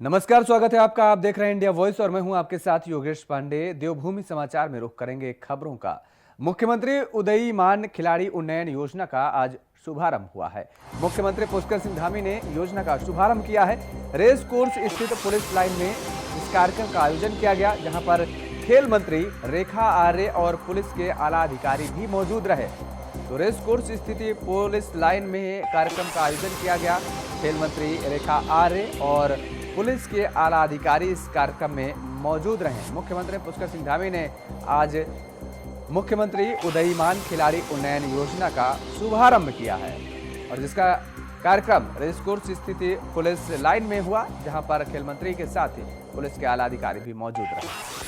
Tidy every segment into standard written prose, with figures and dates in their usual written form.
नमस्कार, स्वागत है आपका। आप देख रहे हैं इंडिया वॉइस और मैं हूं आपके साथ योगेश पांडे। देवभूमि समाचार में रुख करेंगे खबरों का। मुख्यमंत्री उदयीमान खिलाड़ी उन्नयन योजना का आज शुभारंभ हुआ है। मुख्यमंत्री पुष्कर सिंह धामी ने योजना का शुभारंभ किया है। रेस कोर्स स्थित पुलिस लाइन में इस कार्यक्रम का आयोजन किया गया, जहां पर खेल मंत्री रेखा आर्य और पुलिस के आला अधिकारी भी मौजूद रहे। तो रेस कोर्स स्थित पुलिस लाइन में कार्यक्रम का आयोजन किया गया। खेल मंत्री रेखा आर्य और पुलिस के आला अधिकारी इस कार्यक्रम में मौजूद रहे। मुख्यमंत्री पुष्कर सिंह धामी ने आज मुख्यमंत्री उदयीमान खिलाड़ी उन्नयन योजना का शुभारंभ किया है और जिसका कार्यक्रम रेस कोर्स स्थित पुलिस लाइन में हुआ, जहां पर खेल मंत्री के साथ ही पुलिस के आला अधिकारी भी मौजूद रहे।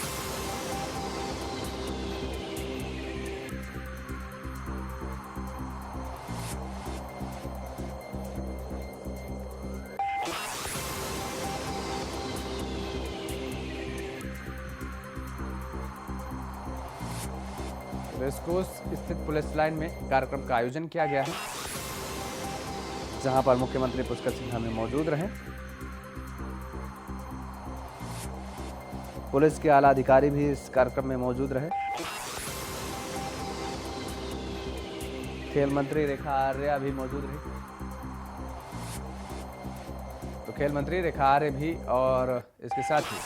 रेसकोर्स स्थित पुलिस लाइन में कार्यक्रम का आयोजन किया गया है, जहां पर मुख्यमंत्री पुष्कर सिंह धामी मौजूद रहे। पुलिस के आला अधिकारी भी इस कार्यक्रम में मौजूद रहे। खेल मंत्री रेखा आर्य भी मौजूद रही। तो खेल मंत्री रेखा आर्य भी और इसके साथ ही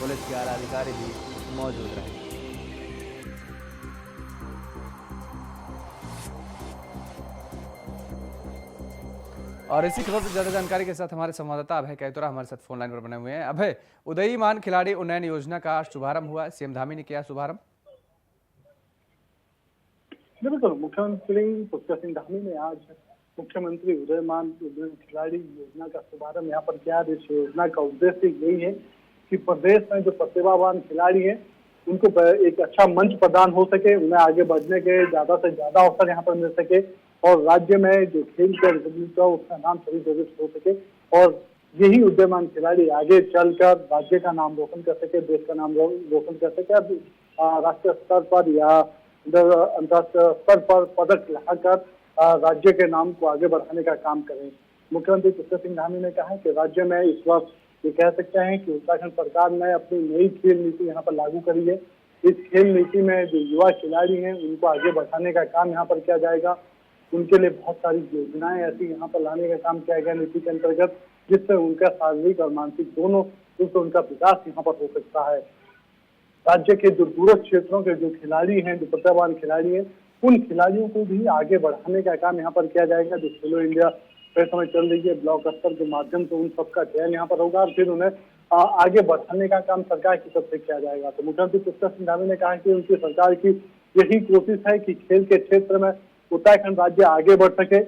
पुलिस के आला अधिकारी भी मौजूद रहे। और इसी खबर पर ज्यादा जानकारी के साथ हमारे संवाददाता अभय कैतुरा हमारे साथ फोन लाइन पर बने हुए हैं। अभय, उदयीमान खिलाड़ी उन्नयन योजना का शुभारंभ हुआ, सीएम धामी ने किया शुभारंभ। बिल्कुल, मुख्यमंत्री पुष्कर सिंह धामी ने आज मुख्यमंत्री उदयीमान खिलाड़ी योजना का शुभारंभ यहाँ पर किया। इस योजना का उद्देश्य यही है कि प्रदेश में जो प्रतिभावान खिलाड़ी हैं उनको एक अच्छा मंच प्रदान हो सके, उन्हें आगे बढ़ने के ज्यादा से ज्यादा अवसर यहाँ पर मिल सके और राज्य में जो खेल का रिपब्लिक है उसका नाम सभी जगह से हो सके और यही उदयीमान खिलाड़ी आगे चलकर राज्य का नाम रोशन कर सके, देश का नाम रोशन कर सके। राष्ट्रीय स्तर पर या अंतर्राष्ट्रीय स्तर पर पदक लाकर राज्य के नाम को आगे बढ़ाने का काम करें। मुख्यमंत्री पुष्कर सिंह धामी ने कहा है कि राज्य में इस वक्त ये कह सकते हैं कि उत्तराखंड सरकार ने अपनी नई खेल नीति यहाँ पर लागू करी है। इस खेल नीति में जो युवा खिलाड़ी हैं उनको आगे बढ़ाने का काम यहाँ पर किया जाएगा। उनके लिए बहुत सारी योजनाएं ऐसी यहाँ पर लाने का काम किया गया नीति के अंतर्गत, जिससे उनका शारीरिक और मानसिक दोनों रूप से उनका विकास यहाँ पर हो सकता है। राज्य के जो दूरस्थ क्षेत्रों के जो खिलाड़ी हैं, जो प्रतिभावान खिलाड़ी हैं, उन खिलाड़ियों को भी आगे बढ़ाने का काम यहाँ पर किया जाएगा। जो खेलो इंडिया इस समय चल रही है, ब्लॉक स्तर के माध्यम से उन सबका चयन यहाँ पर होगा और फिर उन्हें आगे बढ़ाने का काम सरकार की तरफ से किया जाएगा। तो मुख्यमंत्री पुष्कर सिंह धामी ने कहा कि उनकी सरकार की यही कोशिश है कि खेल के क्षेत्र में उत्तराखंड राज्य आगे बढ़ सके।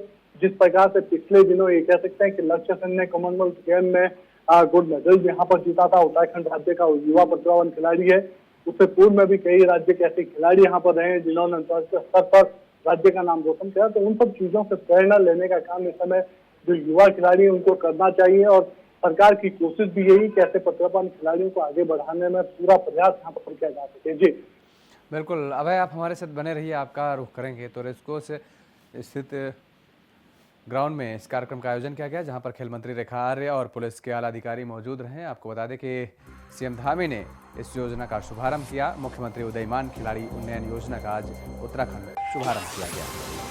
जिस प्रकार से पिछले दिनों ये कह सकते हैं कि लक्ष्य सेन ने कॉमनवेल्थ गेम में गोल्ड मेडल यहाँ पर जीता था, उत्तराखंड राज्य का युवा प्रतिभावान खिलाड़ी है। उससे पूर्व में भी कई राज्य के ऐसे खिलाड़ी यहाँ पर रहे हैं जिन्होंने अंतर्राष्ट्रीय स्तर पर राज्य का नाम रोशन किया। तो उन सब चीजों से प्रेरणा लेने का काम इस समय जो युवा खिलाड़ी है उनको करना चाहिए और सरकार की कोशिश भी यही कि ऐसे प्रतिभावान खिलाड़ियों को आगे बढ़ाने में पूरा प्रयास यहाँ पर किया जा सके। जी बिल्कुल अभय, आप हमारे साथ बने रहिए, आपका रुख करेंगे। तो रेसकोर्स स्थित ग्राउंड में इस कार्यक्रम का आयोजन किया गया, जहां पर खेल मंत्री रेखा आर्य और पुलिस के आला अधिकारी मौजूद रहे। आपको बता दें कि सीएम धामी ने इस योजना का शुभारंभ किया। मुख्यमंत्री उदयीमान खिलाड़ी उन्नयन योजना का आज उत्तराखंड में शुभारंभ किया गया।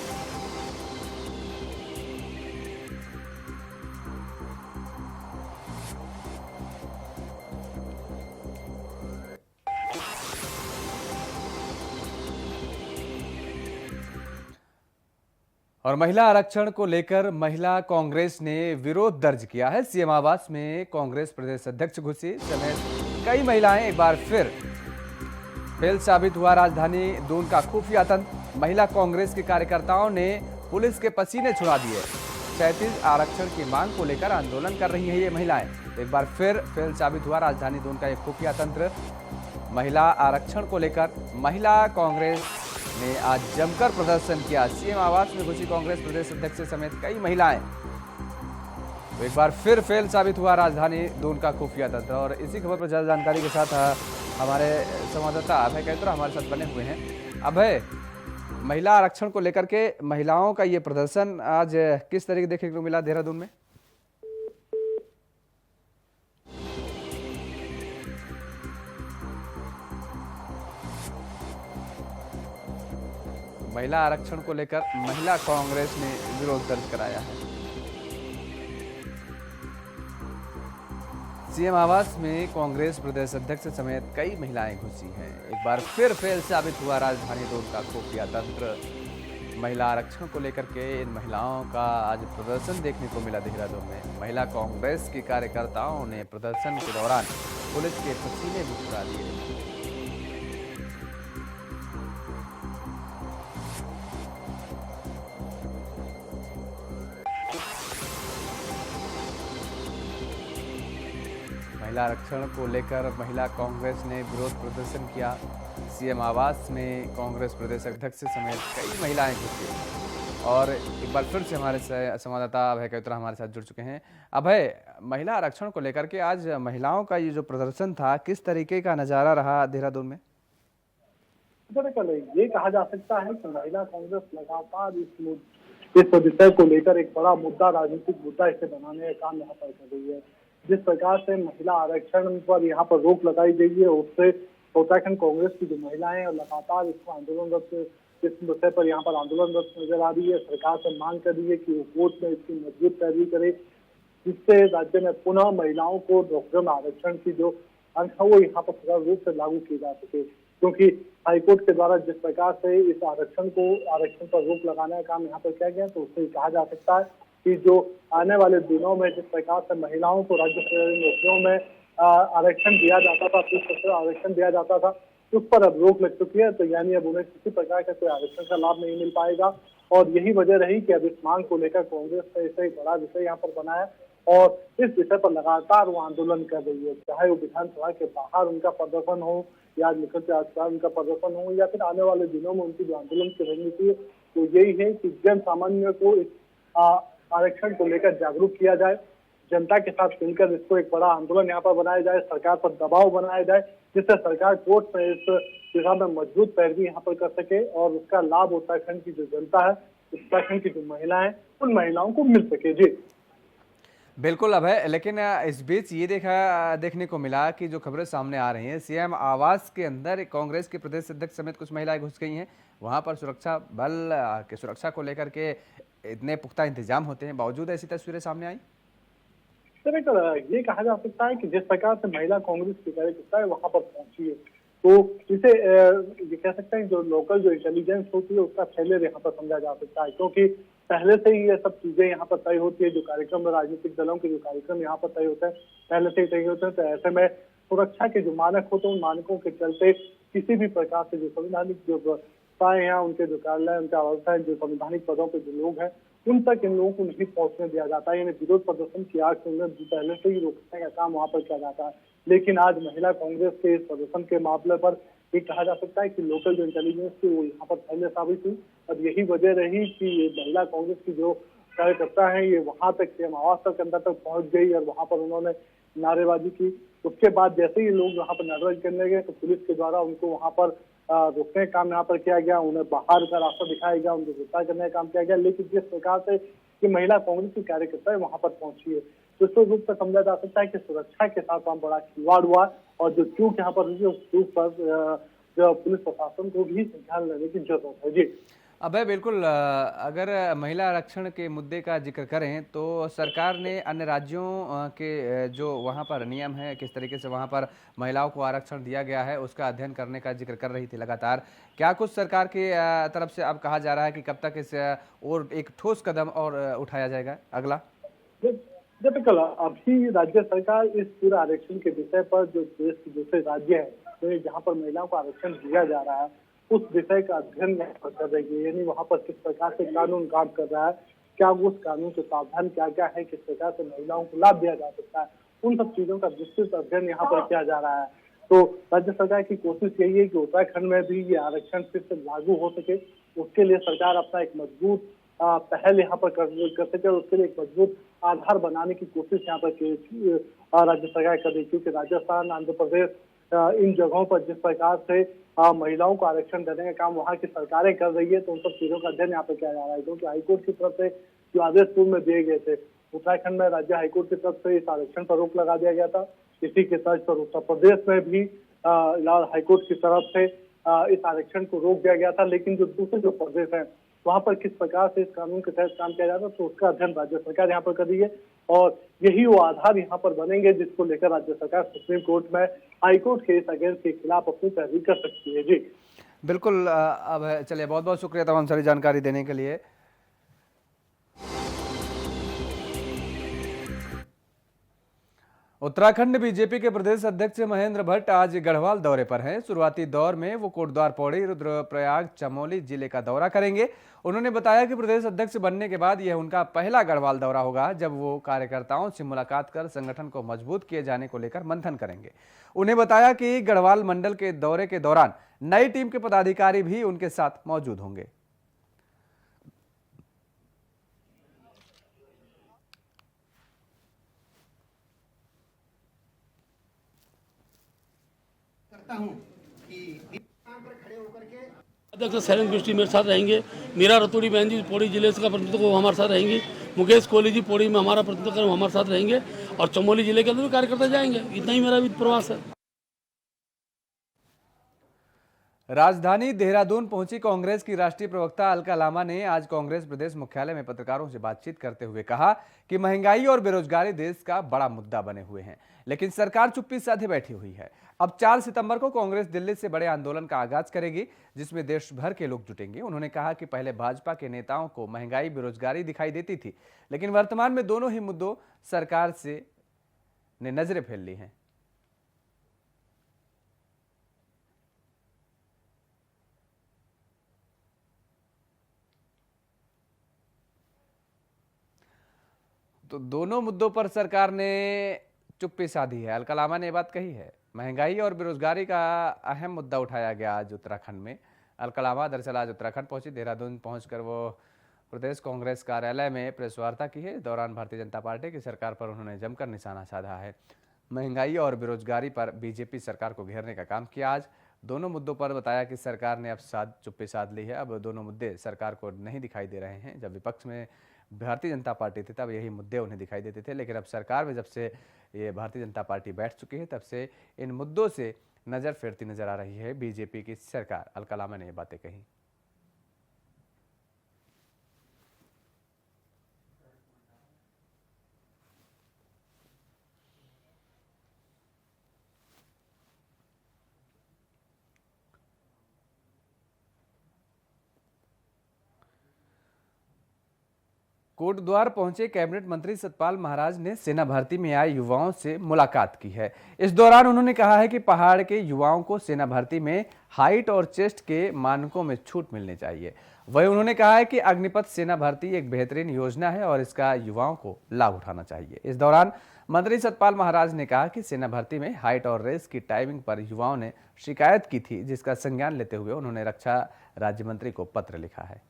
और महिला आरक्षण को लेकर महिला कांग्रेस ने विरोध दर्ज किया है। सीएम आवास में कांग्रेस प्रदेश अध्यक्ष घुसी समेत कई महिलाएं एक बार फिर फेल साबित हुआ राजधानी दून का खुफिया तंत्र। महिला कांग्रेस के कार्यकर्ताओं ने पुलिस के पसीने छुड़ा दिए। 37 आरक्षण की मांग को लेकर आंदोलन कर रही है ये महिलाएं। एक बार फिर फेल साबित हुआ राजधानी दून का एक खुफिया तंत्र। महिला आरक्षण को लेकर महिला कांग्रेस ने आज जमकर प्रदर्शन किया। सीएम आवास में घुसी कांग्रेस प्रदेश अध्यक्ष समेत कई महिलाएं। तो एक बार फिर फेल साबित हुआ राजधानी दून का खुफिया तंत्र। और इसी खबर पर ज्यादा जानकारी के साथ हमारे संवाददाता अभय कैतुरा हमारे साथ बने हुए हैं। अभय, महिला आरक्षण को लेकर के महिलाओं का ये प्रदर्शन आज किस तरीके देखने को मिला देहरादून में? महिला आरक्षण को लेकर महिला कांग्रेस ने विरोध दर्ज कराया है। सीएम आवास में कांग्रेस प्रदेश अध्यक्ष समेत कई महिलाएं घुसी हैं। एक बार फिर फेल साबित हुआ राजधानी दून का खुफिया तंत्र। महिला आरक्षण को लेकर के इन महिलाओं का आज प्रदर्शन देखने को मिला देहरादून में। महिला कांग्रेस की कार्यकर्ताओं ने प्रदर्शन के दौरान पुलिस के पसीने भी छुड़ा दिए। महिला आरक्षण को लेकर महिला कांग्रेस ने विरोध प्रदर्शन किया। सीएम आवास में कांग्रेस प्रदेश अध्यक्ष समेत कई महिलाएं घुसी। और एक बार फिर से हमारे संवाददाता अभय कवित्रा हमारे साथ जुड़ चुके हैं। अभय, महिला आरक्षण को लेकर के आज महिलाओं का ये जो प्रदर्शन था, किस तरीके का नजारा रहा देहरादून में? दरअसल ये कहा जा सकता है कि महिला कांग्रेस लगातार इस विषय को लेकर एक बड़ा मुद्दा, राजनीतिक मुद्दा इसे बनाने का काम यहाँ पर कर रही है। जिस प्रकार से महिला आरक्षण पर यहाँ पर रोक लगाई गई है, उससे उत्तराखंड कांग्रेस की जो महिलाएं और लगातार इसको आंदोलनरत, इस विषय पर यहाँ पर आंदोलनरत नजर आ रही है। सरकार से मांग कर रही है कि वो कोर्ट में इसकी मजबूत पैरवी करे, जिससे राज्य में पुनः महिलाओं को नौकरियों में आरक्षण की जो अंक है वो यहाँ पर सुचारू रूप से लागू की जा सके। क्योंकि हाईकोर्ट के द्वारा जिस प्रकार से इस आरक्षण पर रोक लगाने का काम यहाँ पर किया गया, तो उससे कहा जा सकता है कि जो आने वाले दिनों में जिस प्रकार से महिलाओं को राज्य सरकारी नौकरियों में आरक्षण दिया जाता था, 30% आरक्षण दिया जाता था, उस पर अब रोक लग चुकी है। तो यानी अब उन्हें किसी प्रकार का कोई आरक्षण का लाभ नहीं मिल पाएगा। और यही वजह रही कि अब इस मांग को लेकर कांग्रेस ने इसे एक बड़ा विषय यहाँ पर बनाया और इस विषय पर लगातार वो आंदोलन कर रही है। चाहे वो विधानसभा के बाहर उनका प्रदर्शन हो या निकल के आसपास उनका प्रदर्शन हो, या फिर आने वाले दिनों में उनकी जो आंदोलन की रणनीति है वो यही है कि जन सामान्य को इस आरक्षण को लेकर जागरूक किया जाए, जनता के साथ मिलकर इसको एक बड़ा आंदोलन यहाँ पर बनाया जाए, सरकार पर दबाव बनाया जाए, जिससे सरकार कोर्ट में इस दिशा में मजबूत पैरवी यहाँ पर कर सके और उसका लाभ उत्तराखंड की जो जनता है, उत्तराखंड की जो महिलाएं, उन महिलाओं को मिल सके। जी बिल्कुल अभय, लेकिन इस बीच ये देखने को मिला कि जो खबरें सामने आ रही हैं, सीएम आवास के अंदर कांग्रेस के प्रदेश अध्यक्ष समेत कुछ महिलाएं घुस गई हैं। वहां पर सुरक्षा बल के सुरक्षा को लेकर के इतने पुख्ता इंतजाम होते हैं, बावजूद ऐसी तस्वीरें सामने आई। सर, ये कहा जा सकता है कि जिस प्रकार से महिला कांग्रेस की कार्यकर्ता है वहां पर पहुंची है, तो इसे ये कह सकते हैं जो लोकल जो इंटेलिजेंस होती है उसका फेलियर यहाँ पर समझा जा सकता है। क्योंकि पहले से ही ये सब चीजें यहाँ पर तय होती है, जो कार्यक्रम राजनीतिक दलों के जो कार्यक्रम यहाँ पर तय होते हैं पहले से ही तय होते हैं। तो ऐसे में सुरक्षा के जो मानक होते हैं, उन मानकों के चलते किसी भी प्रकार से जो संवैधानिक जो व्यवस्थाएं हैं, उनके जो कार्यालय, उनका अवस्था, जो संवैधानिक पदों पर जो लोग हैं, उन तक इन लोगों को नहीं पहुंचने दिया जाता है। यानी विरोध प्रदर्शन की आग से उन्हें पहले से ही रोकने का काम वहां पर किया जाता है। लेकिन आज महिला कांग्रेस के इस प्रदर्शन के मामले पर ये कहा जा सकता है कि लोकल जो इंटेलिजेंस थी वो यहाँ पर पहले साबित हुई। अब यही वजह रही कि ये महिला कांग्रेस की जो कार्यकर्ता है ये वहां तक सीएम आवास तक अंदर तक पहुंच गई और वहां पर उन्होंने नारेबाजी की। उसके बाद जैसे ही लोग वहां पर नारेबाजी करने गए तो पुलिस के द्वारा उनको वहां पर रोकने का काम यहाँ पर किया गया, उन्हें बाहर का रास्ता दिखाया गया, उनको गिरफ्तार करने का काम किया गया। लेकिन जिस प्रकार से ये महिला कांग्रेस की कार्यकर्ता है वहां पर पहुंची है, तो इस रूप से समझा जा सकता है कि सुरक्षा के साथ वहां बड़ा खिलवाड़ हुआ और जो चूक यहाँ पर हुई उस चूक पर जो पुलिस प्रशासन को भी ध्यान लेने की जरूरत है। जी अबे बिल्कुल, अगर महिला आरक्षण के मुद्दे का जिक्र करें तो सरकार ने अन्य राज्यों के जो वहाँ पर नियम है, किस तरीके से वहाँ पर महिलाओं को आरक्षण दिया गया है, उसका अध्ययन करने का जिक्र कर रही थी लगातार। क्या कुछ सरकार की तरफ से अब कहा जा रहा है कि कब तक इस और एक ठोस कदम और उठाया जाएगा अगला? बिल्कुल, अभी राज्य सरकार इस पूरे आरक्षण के विषय पर जो देश के दूसरे राज्य है तो जहाँ पर महिलाओं को आरक्षण दिया जा रहा है उस विषय का अध्ययन कर रही है। यानी वहाँ पर किस प्रकार से कानून काम कर रहा है, क्या उस कानून के प्रावधान क्या क्या है, किस प्रकार से महिलाओं को लाभ दिया जा सकता है, उन सब चीजों का विस्तृत अध्ययन यहाँ पर किया जा रहा है। तो राज्य सरकार की कोशिश यही है कि उत्तराखंड में भी ये आरक्षण फिर से लागू हो सके। उसके लिए सरकार अपना एक मजबूत पहल यहाँ पर कर सके और उसके लिए एक मजबूत आधार बनाने की कोशिश यहाँ पर राज्य सरकार कर रही है। क्योंकि राजस्थान, आंध्र प्रदेश, इन जगहों पर जिस प्रकार से महिलाओं को आरक्षण देने का काम वहाँ की सरकारें कर रही है, तो उन सब चीजों का अध्ययन यहाँ पे किया जा रहा है। क्योंकि हाईकोर्ट की तरफ से जो आदेश पूर्व में दिए गए थे, उत्तराखंड में राज्य हाईकोर्ट की तरफ से इस आरक्षण पर रोक लगा दिया गया था। इसी के तर्ज पर उत्तर प्रदेश में भी हाईकोर्ट की तरफ से इस आरक्षण को रोक दिया गया था, लेकिन जो दूसरे जो प्रदेश हैं वहां पर किस प्रकार से इस कानून के तहत काम किया जाता है, तो उसका अध्ययन राज्य सरकार यहाँ पर कर रही है और यही वो आधार यहाँ पर बनेंगे जिसको लेकर राज्य सरकार सुप्रीम कोर्ट में हाईकोर्ट के इस अगेंस्ट के खिलाफ अपनी पैरवी कर सकती है। जी बिल्कुल। अब चलिए, बहुत बहुत शुक्रिया तमाम सारी जानकारी देने के लिए। उत्तराखंड बीजेपी के प्रदेश अध्यक्ष महेंद्र भट्ट आज गढ़वाल दौरे पर हैं। शुरुआती दौर में वो कोटद्वार पौड़ी, रुद्रप्रयाग, चमोली जिले का दौरा करेंगे। उन्होंने बताया कि प्रदेश अध्यक्ष बनने के बाद यह उनका पहला गढ़वाल दौरा होगा, जब वो कार्यकर्ताओं से मुलाकात कर संगठन को मजबूत किए जाने को लेकर मंथन करेंगे। उन्हें बताया कि गढ़वाल मंडल के दौरे के दौरान नई टीम के पदाधिकारी भी उनके साथ मौजूद होंगे। अध्यक्ष शैलेंद्र बिष्टी मेरे साथ रहेंगे, मीरा रतूड़ी बहन जी पौड़ी जिले का प्रतिनिधित्व वो हमारे साथ रहेंगी, मुकेश कोहली जी पौड़ी में हमारा प्रतिनिधित्व वो हमारे साथ रहेंगे और चमोली जिले के अंदर भी कार्यकर्ता जाएंगे। इतना ही मेरा भी प्रवास है। राजधानी देहरादून पहुंची कांग्रेस की राष्ट्रीय प्रवक्ता अलका लामा ने आज कांग्रेस प्रदेश मुख्यालय में पत्रकारों से बातचीत करते हुए कहा कि महंगाई और बेरोजगारी देश का बड़ा मुद्दा बने हुए हैं, लेकिन सरकार चुप्पी साधे बैठी हुई है। अब 4 सितंबर को कांग्रेस दिल्ली से बड़े आंदोलन का आगाज करेगी, जिसमें देश भर के लोग जुटेंगे। उन्होंने कहा कि पहले भाजपा के नेताओं को महंगाई बेरोजगारी दिखाई देती थी, लेकिन वर्तमान में दोनों ही मुद्दों सरकार से ने नजरें फेर ली हैं। तो दोनों मुद्दों पर सरकार ने चुप्पी साधी है। अलका लामा ने ये बात कही है। महंगाई और बेरोजगारी का अहम मुद्दा उठाया गया आज उत्तराखंड में। अलका लामा दरअसल आज उत्तराखंड पहुंची। देहरादून पहुंचकर वो प्रदेश कांग्रेस कार्यालय में प्रेस वार्ता की है। इस दौरान भारतीय जनता पार्टी की सरकार पर उन्होंने जमकर निशाना साधा है। महंगाई और बेरोजगारी पर बीजेपी सरकार को घेरने का काम किया। आज दोनों मुद्दों पर बताया कि सरकार ने अब चुप्पी साध ली है। अब दोनों मुद्दे सरकार को नहीं दिखाई दे रहे हैं। जब विपक्ष में भारतीय जनता पार्टी थी तब यही मुद्दे उन्हें दिखाई देते थे, लेकिन अब सरकार में जब से ये भारतीय जनता पार्टी बैठ चुकी है तब से इन मुद्दों से नजर फेरती नजर आ रही है बीजेपी की सरकार। अलका लामा ने ये बातें कही। कोटद्वार पहुंचे कैबिनेट मंत्री सतपाल महाराज ने सेना भर्ती में आए युवाओं से मुलाकात की है। इस दौरान उन्होंने कहा है कि पहाड़ के युवाओं को सेना भर्ती में हाइट और चेस्ट के मानकों में छूट मिलनी चाहिए। वहीं उन्होंने कहा है कि अग्निपथ सेना भर्ती एक बेहतरीन योजना है और इसका युवाओं को लाभ उठाना चाहिए। इस दौरान मंत्री सतपाल महाराज ने कहा कि सेना भर्ती में हाइट और रेस की टाइमिंग पर युवाओं ने शिकायत की थी, जिसका संज्ञान लेते हुए उन्होंने रक्षा राज्य मंत्री को पत्र लिखा है।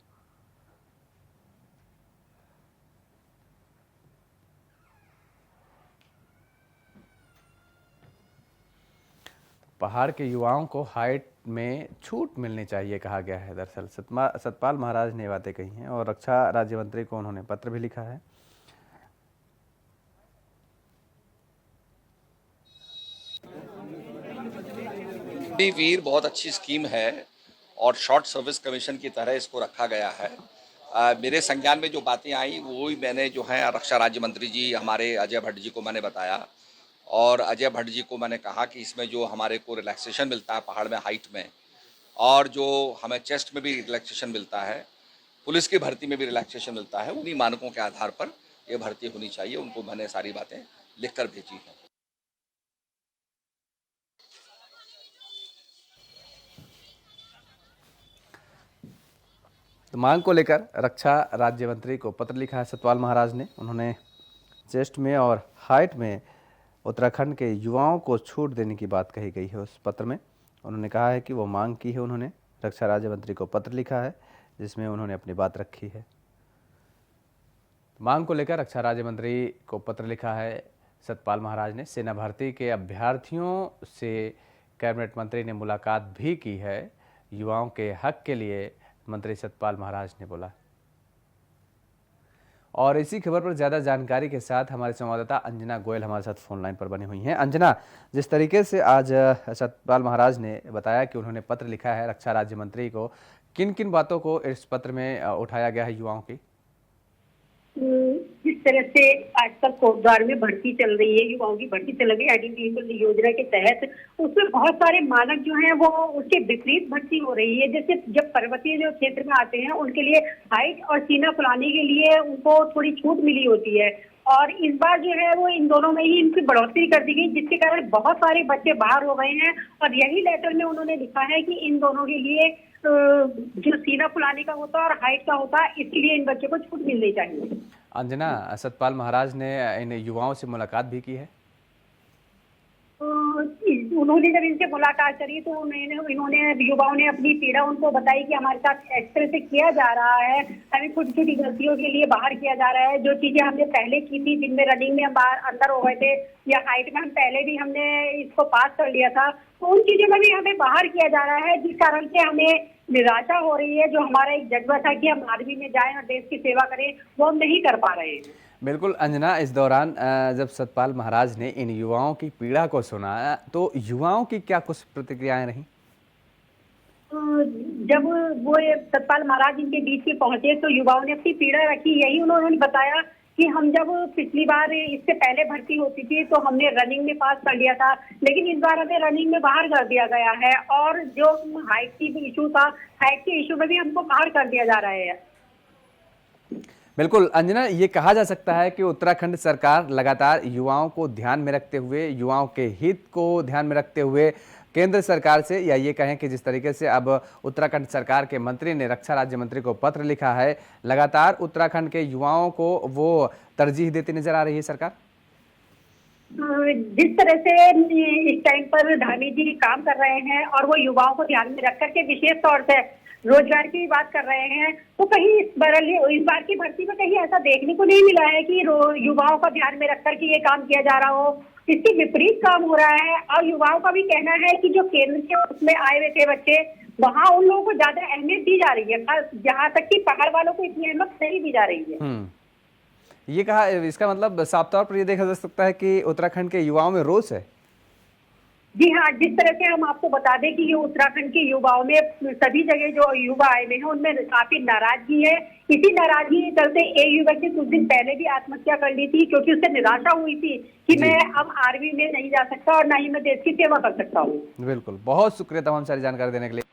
पहाड़ के युवाओं को हाइट में छूट मिलनी चाहिए कहा गया है। दरअसल सतपाल महाराज ने बातें कही हैं और रक्षा राज्य मंत्री को उन्होंने पत्र भी लिखा है। वीर बहुत अच्छी स्कीम है और शॉर्ट सर्विस कमीशन की तरह इसको रखा गया है। मेरे संज्ञान में जो बातें आई वो ही मैंने जो है रक्षा राज्य मंत्री जी हमारे अजय भट्ट जी को मैंने बताया और अजय भट्ट जी को मैंने कहा कि इसमें जो हमारे को रिलैक्सेशन मिलता है पहाड़ में हाइट में और जो हमें चेस्ट में भी रिलैक्सेशन मिलता है, पुलिस की भर्ती में भी रिलैक्सेशन मिलता है, उन्हीं मानकों के आधार पर ये भर्ती होनी चाहिए। उनको मैंने सारी बातें लिखकर भेजी हैं। तो मांग को लेकर रक्षा राज्य मंत्री को पत्र लिखा है सतपाल महाराज ने। उन्होंने चेस्ट में और हाइट में उत्तराखंड के युवाओं को छूट देने की बात कही गई है। उस पत्र में उन्होंने कहा है कि वो मांग की है। उन्होंने रक्षा राज्य मंत्री को पत्र लिखा है जिसमें उन्होंने अपनी बात रखी है। मांग को लेकर रक्षा राज्य मंत्री को पत्र लिखा है सतपाल महाराज ने। सेना भर्ती के अभ्यर्थियों से कैबिनेट मंत्री ने मुलाकात भी की है। युवाओं के हक के लिए मंत्री सतपाल महाराज ने बोला। और इसी खबर पर ज़्यादा जानकारी के साथ हमारे संवाददाता अंजना गोयल हमारे साथ फोन लाइन पर बनी हुई हैं। अंजना, जिस तरीके से आज सतपाल महाराज ने बताया कि उन्होंने पत्र लिखा है रक्षा राज्य मंत्री को, किन किन बातों को इस पत्र में उठाया गया है युवाओं की? जिस तरह से आजकल कोटद्वार में भर्ती चल रही है, युवाओं की भर्ती चल रही है आईडीपी योजना के तहत, उसमें बहुत सारे मानक जो हैं वो उसके विपरीत भर्ती हो रही है। जैसे जब पर्वतीय जो क्षेत्र में आते हैं उनके लिए हाइट और सीना फुलाने के लिए उनको थोड़ी छूट मिली होती है, और इस बार जो है वो इन दोनों में ही इनकी बढ़ोतरी कर दी गई, जिसके कारण बहुत सारे बच्चे बाहर हो गए हैं। और यही लेटर में उन्होंने लिखा है कि इन दोनों के लिए जो सीना फुलाने का होता है और हाइट का होता है, इसके लिए इन बच्चों को छूट मिलनी चाहिए। अंजना, सतपाल महाराज ने इन युवाओं से मुलाकात भी की है? उन्होंने जब इनसे मुलाकात करी तो इन्होंने युवाओं ने अपनी पीड़ा उनको बताई कि हमारे साथ इस तरह से किया जा रहा है, हमें छोटी छोटी गलतियों के लिए बाहर किया जा रहा है। जो चीजें हमने पहले की थी, जिनमें रनिंग में हम बाहर अंदर हो गए थे या हाइट में हम पहले भी हमने इसको पास कर लिया था, तो उन चीजों में भी हमें बाहर किया जा रहा है, जिस कारण से हमें निराशा हो रही है। जो हमारा एक जज्बा था कि हम आर्मी में जाएं और देश की सेवा करें, वो हम नहीं कर पा रहे हैं। बिल्कुल अंजना, इस दौरान जब सतपाल महाराज ने इन युवाओं की पीड़ा को सुना तो युवाओं की क्या कुछ प्रतिक्रियाएं रहीं? जब वो सतपाल महाराज इनके बीच में पहुंचे तो युवाओं ने अपनी पीड़ा रखी। यही उन्होंने बताया कि हम जब पिछली बार इससे पहले भर्ती होती थी तो हमने रनिंग में पास कर लिया था, लेकिन इस बार हमें रनिंग में बाहर कर दिया गया है, और जो हाइट की इशू था, हाइट के इशू में भी हमको बाहर कर दिया जा रहा है। बिल्कुल अंजना, ये कहा जा सकता है कि उत्तराखंड सरकार लगातार युवाओं को ध्यान में रखते हुए, युवाओं के हित को ध्यान में रखते हुए केंद्र सरकार से, या ये कहें कि जिस तरीके से अब उत्तराखंड सरकार के मंत्री ने रक्षा राज्य मंत्री को पत्र लिखा है, लगातार उत्तराखंड के युवाओं को वो तरजीह देती नजर आ रही है सरकार? जिस तरह से इस टाइम पर धामी जी काम कर रहे हैं और वो युवाओं को ध्यान में रख करके विशेष तौर से रोजगार की बात कर रहे हैं, तो कहीं इस बार की भर्ती में कहीं ऐसा देखने को नहीं मिला है कि युवाओं का ध्यान में रख करके ये काम किया जा रहा हो। इसके विपरीत काम हो रहा है, और युवाओं का भी कहना है कि जो केंद्र के उसमें आए हुए थे बच्चे, वहाँ उन लोगों को ज्यादा अहमियत दी जा रही है, जहाँ तक कि पहाड़ वालों को इतनी अहमियत नहीं दी जा रही है। ये कहा, इसका मतलब साफ तौर पर ये देखा जा सकता है कि उत्तराखंड के युवाओं में रोष है। जी हाँ, जिस तरह से हम आपको बता दें कि ये उत्तराखंड के युवाओं में सभी जगह जो युवा आए हुए हैं उनमें काफी नाराजगी है। इसी नाराजगी के चलते एक युवक ने कुछ दिन पहले भी आत्महत्या कर ली थी, क्योंकि उससे निराशा हुई थी कि मैं अब आर्मी में नहीं जा सकता और ना ही मैं देश की सेवा कर सकता हूँ। बिल्कुल, बहुत शुक्रिया तमाम सारी जानकारी देने के लिए।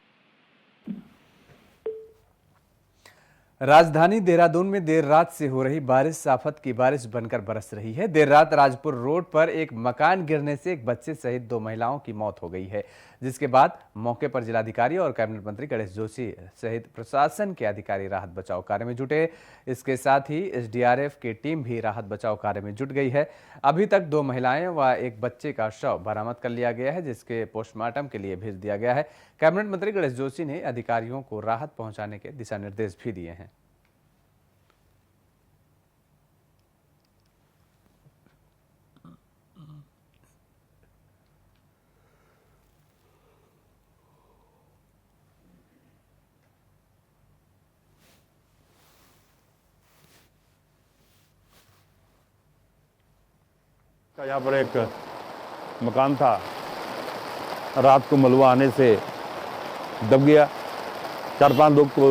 राजधानी देहरादून में देर रात से हो रही बारिश आफत की बारिश बनकर बरस रही है। देर रात राजपुर रोड पर एक मकान गिरने से एक बच्चे सहित 2 महिलाओं की मौत हो गई है, जिसके बाद मौके पर जिलाधिकारी और कैबिनेट मंत्री गणेश जोशी सहित प्रशासन के अधिकारी राहत बचाव कार्य में जुटे। इसके साथ ही एसडीआरएफ की टीम भी राहत बचाव कार्य में जुट गई है। अभी तक 2 महिलाएं व एक बच्चे का शव बरामद कर लिया गया है, जिसके पोस्टमार्टम के लिए भेज दिया गया है। कैबिनेट मंत्री गणेश जोशी ने अधिकारियों को राहत पहुंचाने के दिशा निर्देश भी दिए हैं। यहाँ पर एक मकान था, रात को मलबा आने से दब गया। 4-5 लोग तो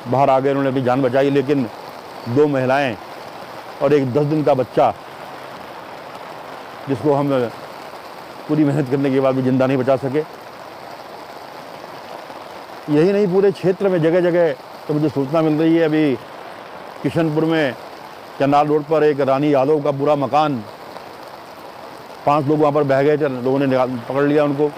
बाहर आ गए, उन्होंने भी जान बचाई, लेकिन 2 महिलाएं और एक 10 दिन का बच्चा, जिसको हम पूरी मेहनत करने के बाद भी जिंदा नहीं बचा सके। यही नहीं, पूरे क्षेत्र में जगह जगह तो मुझे सूचना मिल रही है। अभी किशनपुर में चंडाल रोड पर एक रानी यादव का पूरा मकान, 5 लोग वहां पर बह गए थे, लोगों ने पकड़ लिया उनको।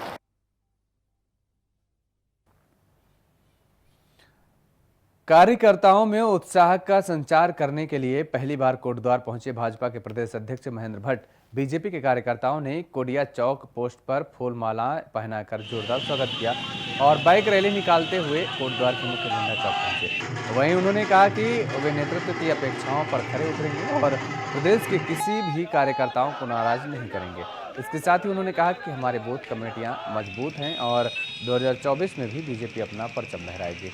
कार्यकर्ताओं में उत्साह का संचार करने के लिए पहली बार कोटद्वार पहुंचे भाजपा के प्रदेश अध्यक्ष महेंद्र भट्ट। बीजेपी के कार्यकर्ताओं ने कोडिया चौक पोस्ट पर फूलमालाएं पहनाकर जोरदार स्वागत किया और बाइक रैली निकालते हुए कोटद्वार के मुख्य झंडा चौक पहुंचे। वहीं उन्होंने कहा कि वे नेतृत्व की अपेक्षाओं पर खरे उतरेंगे और प्रदेश के किसी भी कार्यकर्ताओं को नाराज नहीं करेंगे। इसके साथ ही उन्होंने कहा कि हमारे बूथ कमेटियां मजबूत हैं और 2024 में भी बीजेपी अपना परचम लहराएगी।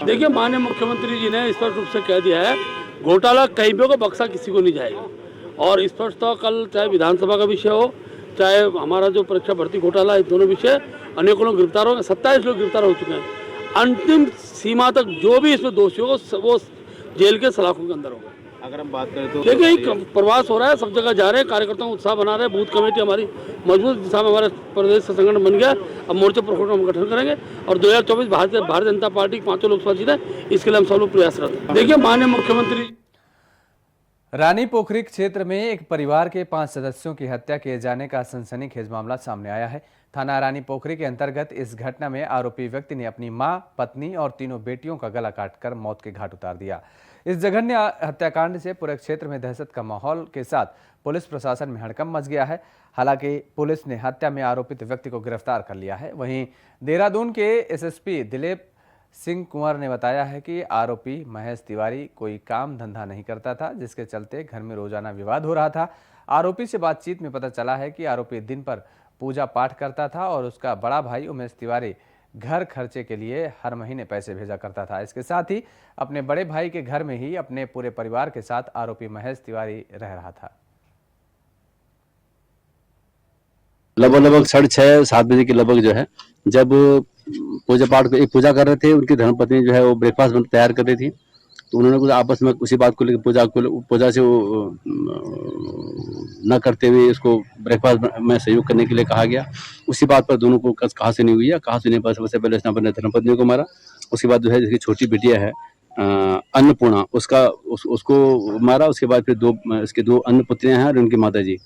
देखिए, माननीय मुख्यमंत्री जी ने स्पष्ट रूप से कह दिया है, घोटाला कहीं पे होगा, बक्सा किसी को नहीं जाएगा। और स्पष्ट तो कल चाहे विधानसभा का विषय हो, चाहे हमारा जो परीक्षा भर्ती घोटाला है, दोनों विषय अनेकों लोग गिरफ्तार हो गए, 27 लोग गिरफ्तार हो चुके हैं। अंतिम सीमा तक जो भी इसमें दोषी होगा वो जेल के सलाखों के अंदर होगा। अगर हम बात करें तो देखिए, एक प्रवास हो रहा है, सब जगह जा रहे हैं, कार्यकर्ताओं को उत्साह बना रहे हैं। बूथ कमेटी हमारी मजबूत दिशा में, हमारे प्रदेश का संगठन बन गया। अब मोर्चे पर हम गठन करेंगे और 2024 भारतीय जनता पार्टी 5 लोकसभा जीते, इसके लिए हम सब लोग प्रयासरत हैं। देखिए, माननीय मुख्यमंत्री रानी पोखरी क्षेत्र में एक परिवार के 5 सदस्यों की हत्या किए जाने का सनसनीखेज मामला सामने आया है। थाना रानी पोखरी के अंतर्गत इस घटना में आरोपी व्यक्ति ने अपनी मां, पत्नी और तीनों बेटियों का गला काटकर मौत के घाट उतार दिया। इस जघन्य हत्याकांड से पूरे क्षेत्र में दहशत का माहौल के साथ पुलिस प्रशासन में हड़कंप मच गया है। हालांकि पुलिस ने हत्या में आरोपित व्यक्ति को गिरफ्तार कर लिया है। वहीं देहरादून के एसएसपी दिलीप सिंह कुंवर ने बताया है कि आरोपी महेश तिवारी कोई काम धंधा नहीं करता था, जिसके चलते घर में रोजाना विवाद हो रहा था। आरोपी से बातचीत में पता चला है कि आरोपी दिन पर पूजा पाठ करता था और उसका बड़ा भाई उमेश तिवारी घर खर्चे के लिए हर महीने पैसे भेजा करता था। इसके साथ ही अपने बड़े भाई के घर में ही अपने पूरे परिवार के साथ आरोपी महेश तिवारी रह रहा था। लगभग 6:30-7 बजे के लगभग जो है, जब पूजा पाठ एक पूजा कर रहे थे, उनकी धर्मपत्नी जो है वो ब्रेकफास्ट तैयार कर रही थी, तो उन्होंने कुछ आपस में उसी बात को लेकर पूजा से वो न करते हुए इसको ब्रेकफास्ट में सहयोग करने के लिए कहा गया। उसी बात पर दोनों को कहा सुनी हुई है। कहा सुनी पर सबसे पहले उसने अपने धर्मपत्नी को मारा। उसके बाद जो है जिसकी छोटी बिटिया है अन्नपूर्णा, उसको मारा। उसके बाद फिर इसके 2 अन्य पुत्रियां हैं और उनकी माता जी,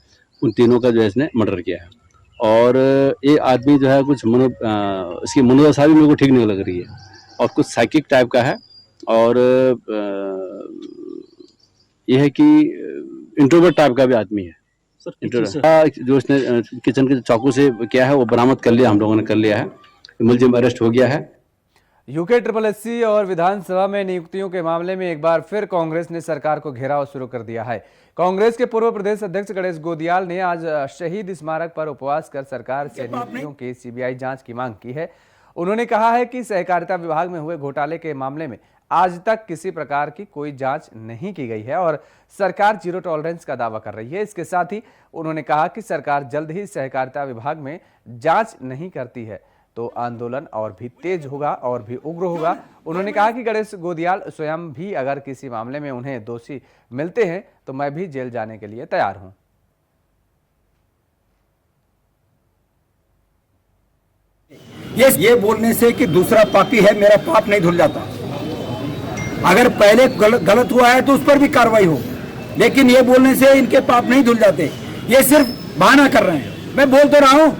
उन तीनों का जो है इसने मर्डर किया है। और ये आदमी जो है कुछ इसकी मनोदशा भी मेरे को ठीक नहीं लग रही है और कुछ साइकिक टाइप का है। और यह है कि इंट्रोवर्ट टाइप का भी आदमी है। जो इसने किचन के चाकू से किया है वो बरामद कर लिया, हम लोगों ने कर लिया है। मुलजिम अरेस्ट हो गया है। यूके SSSC और विधानसभा में नियुक्तियों के मामले में एक बार फिर कांग्रेस ने सरकार को घेराव शुरू कर दिया है। कांग्रेस के पूर्व प्रदेश अध्यक्ष गणेश गोदियाल ने आज शहीद स्मारक पर उपवास कर सरकार से नियुक्तियों की सीबीआई जांच की मांग की है। उन्होंने कहा है कि सहकारिता विभाग में हुए घोटाले के मामले में आज तक किसी प्रकार की कोई जांच नहीं की गई है और सरकार जीरो टॉलरेंस का दावा कर रही है। इसके साथ ही उन्होंने कहा कि सरकार जल्द ही सहकारिता विभाग में जांच नहीं करती है तो आंदोलन और भी तेज होगा और भी उग्र होगा। उन्होंने कहा कि गणेश गोदियाल स्वयं भी अगर किसी मामले में उन्हें दोषी मिलते हैं तो मैं भी जेल जाने के लिए तैयार हूं। ये बोलने से कि दूसरा पापी है, मेरा पाप नहीं धुल जाता। अगर पहले गलत हुआ है तो उस पर भी कार्रवाई हो, लेकिन ये बोलने से इनके पाप नहीं धुल जाते। ये सिर्फ बहाना कर रहे हैं। मैं बोल तो रहा हूं,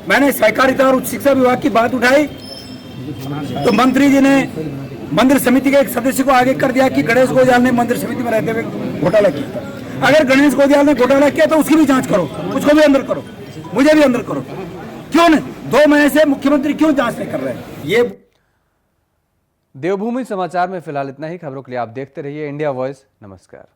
मैंने सहकारिता और उच्च शिक्षा विभाग की बात उठाई तो मंत्री जी ने मंदिर समिति के एक सदस्य को आगे कर दिया कि गणेश गोदियाल ने मंदिर समिति में रहते हुए घोटाला किया। अगर गणेश गोदियाल ने घोटाला किया तो उसकी भी जांच करो, उसको भी अंदर करो, मुझे भी अंदर करो। क्यों नहीं? 2 महीने से मुख्यमंत्री क्यों जांच नहीं कर रहे हैं? ये देवभूमि समाचार में फिलहाल इतना ही। खबरों के लिए आप देखते रहिए इंडिया वॉइस। नमस्कार।